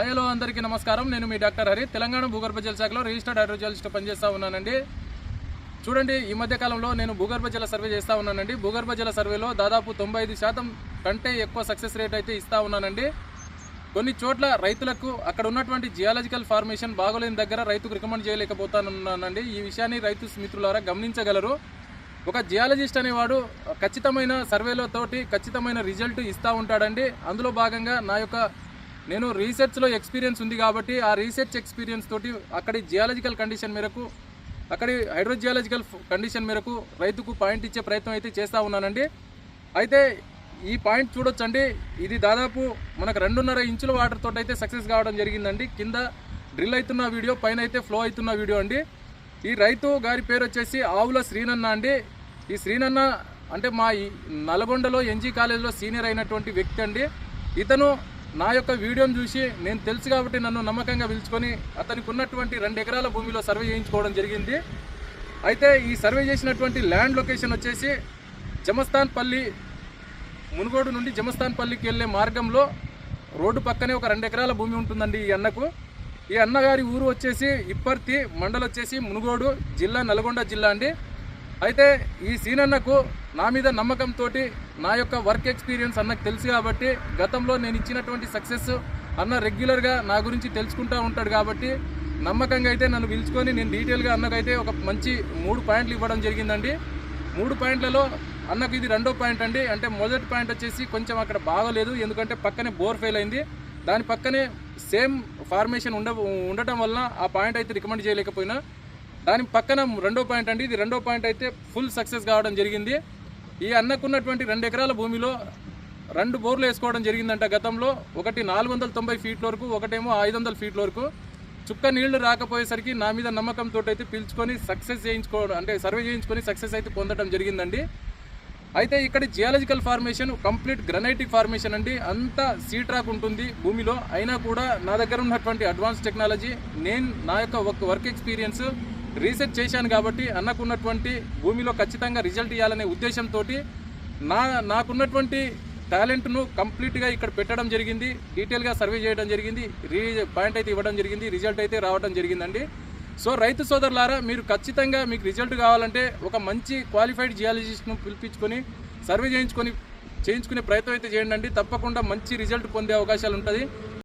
Hello అందరికీ నమస్కారం. నేను మీ డాక్టర్ హరి. తెలంగాణ భూగర్భ జల శాఖలో రిజిస్టర్డ్ హైడ్రోజియాలజిస్ట్ పనిచేస్తూ ఉన్నానండి. చూడండి, ఈ మధ్య కాలంలో నేను భూగర్భ జల సర్వే చేస్తూ ఉన్నానండి. భూగర్భ జల సర్వేలో దాదాపు 95% కంటే ఎక్కువ సక్సెస్ రేట్ అయితే ఇస్తూ ఉన్నానండి. కొన్ని చోట్ల రైతులకు అక్కడ ఉన్నటువంటి జియాలజికల్ ఫార్మేషన్ బాగోలేని దగ్గర రైతుకు రికమెండ్ చేయలేకపోతానున్నానండి. ఈ విషయాన్ని రైతు మిత్రులారా గమనించగలరు. ఒక జియాలజిస్ట్ అనేవాడు ఖచ్చితమైన సర్వేలతోటి ఖచ్చితమైన రిజల్ట్ ఇస్తూ ఉంటాడండి. అందులో భాగంగా నేను రీసెర్చ్లో ఎక్స్పీరియన్స్ ఉంది కాబట్టి ఆ రీసెర్చ్ ఎక్స్పీరియన్స్ తోటి అక్కడి జియాలజికల్ కండిషన్ మేరకు, అక్కడి హైడ్రోజియాలజికల్ కండిషన్ మేరకు రైతుకు పాయింట్ ఇచ్చే ప్రయత్నం అయితే చేస్తూ ఉన్నానండి. అయితే ఈ పాయింట్ చూడొచ్చండి, ఇది దాదాపు మనకు 2.5 ఇంచుల వాటర్ తోటి అయితే సక్సెస్ కావడం జరిగిందండి. కింద డ్రిల్ అవుతున్న వీడియో, పైన అయితే ఫ్లో అవుతున్న వీడియో అండి. ఈ రైతు గారి పేరు వచ్చేసి ఆవుల శ్రీనన్న అండి. ఈ శ్రీనన్న అంటే మా నల్గొండలో ఎన్జీ కాలేజీలో సీనియర్ అయినటువంటి వ్యక్తి అండి. ఇతను నా యొక్క వీడియోని చూసి నేను తెలుసు కాబట్టి నన్ను నమ్మకంగా పిలుచుకొని అతనికి ఉన్నటువంటి 2 ఎకరాల భూమిలో సర్వే చేయించుకోవడం జరిగింది. అయితే ఈ సర్వే చేసినటువంటి ల్యాండ్ లొకేషన్ వచ్చేసి జమస్థాన్పల్లి, మునుగోడు నుండి జమస్థాన్పల్లికి వెళ్ళే మార్గంలో రోడ్డు పక్కనే ఒక 2 ఎకరాల భూమి ఉంటుందండి ఈ అన్నకు. ఈ అన్నగారి ఊరు వచ్చేసి ఇప్పర్తి, మండలం వచ్చేసి మునుగోడు, జిల్లా నల్గొండ జిల్లా అండి. అయితే ఈ సీనన్నకు నా మీద నమ్మకంతో నా యొక్క వర్క్ ఎక్స్పీరియన్స్ అన్నకు తెలుసు కాబట్టి, గతంలో నేను ఇచ్చినటువంటి సక్సెస్ అన్న రెగ్యులర్గా నా గురించి తెలుసుకుంటూ ఉంటాడు కాబట్టి నమ్మకంగా అయితే నన్ను పిలుచుకొని నేను డీటెయిల్గా అన్నకైతే ఒక మంచి 3 పాయింట్లు ఇవ్వడం జరిగిందండి. 3 పాయింట్లలో అన్నకు ఇది 2వ పాయింట్ అండి. అంటే మొదటి పాయింట్ వచ్చేసి కొంచెం అక్కడ బాగోలేదు, ఎందుకంటే పక్కనే బోర్ ఫెయిల్ అయింది. దాని పక్కనే సేమ్ ఫార్మేషన్ ఉండటం వల్ల ఆ పాయింట్ అయితే రికమెండ్ చేయలేకపోయినా, దాని పక్కన 2వ పాయింట్ అండి. ఇది 2వ పాయింట్ అయితే ఫుల్ సక్సెస్ కావడం జరిగింది. ఈ అన్నకున్నటువంటి 2 ఎకరాల భూమిలో 2 బోర్లు వేసుకోవడం జరిగిందంట గతంలో. ఒకటి 490 ఫీట్ల వరకు, ఒకటేమో 500 ఫీట్ల వరకు. చుక్క నీళ్లు రాకపోయేసరికి నా మీద నమ్మకంతో అయితే పిలుచుకొని సక్సెస్ చేయించుకోవడం, అంటే సర్వే చేయించుకొని సక్సెస్ అయితే పొందడం జరిగిందండి. అయితే ఇక్కడ జియాలజికల్ ఫార్మేషన్ కంప్లీట్ గ్రనైటిక్ ఫార్మేషన్ అండి. అంతా సీట్రాక్ ఉంటుంది భూమిలో. అయినా కూడా నా దగ్గర ఉన్నటువంటి అడ్వాన్స్ టెక్నాలజీ, నా యొక్క వర్క్ ఎక్స్పీరియన్స్, రీసెర్చ్ చేశాను కాబట్టి అన్నకున్నటువంటి భూమిలో ఖచ్చితంగా రిజల్ట్ ఇవ్వాలనే ఉద్దేశంతో నాకున్నటువంటి టాలెంట్ను కంప్లీట్గా ఇక్కడ పెట్టడం జరిగింది. డీటెయిల్గా సర్వే చేయడం జరిగింది, పాయింట్ అయితే ఇవ్వడం జరిగింది, రిజల్ట్ అయితే రావడం జరిగిందండి. సో రైతు సోదరులారా, మీరు ఖచ్చితంగా మీకు రిజల్ట్ కావాలంటే ఒక మంచి క్వాలిఫైడ్ జియాలజిస్ట్ను పిలిపించుకొని సర్వే చేయించుకునే ప్రయత్నం అయితే చేయండి. తప్పకుండా మంచి రిజల్ట్ పొందే అవకాశాలు ఉంటుంది.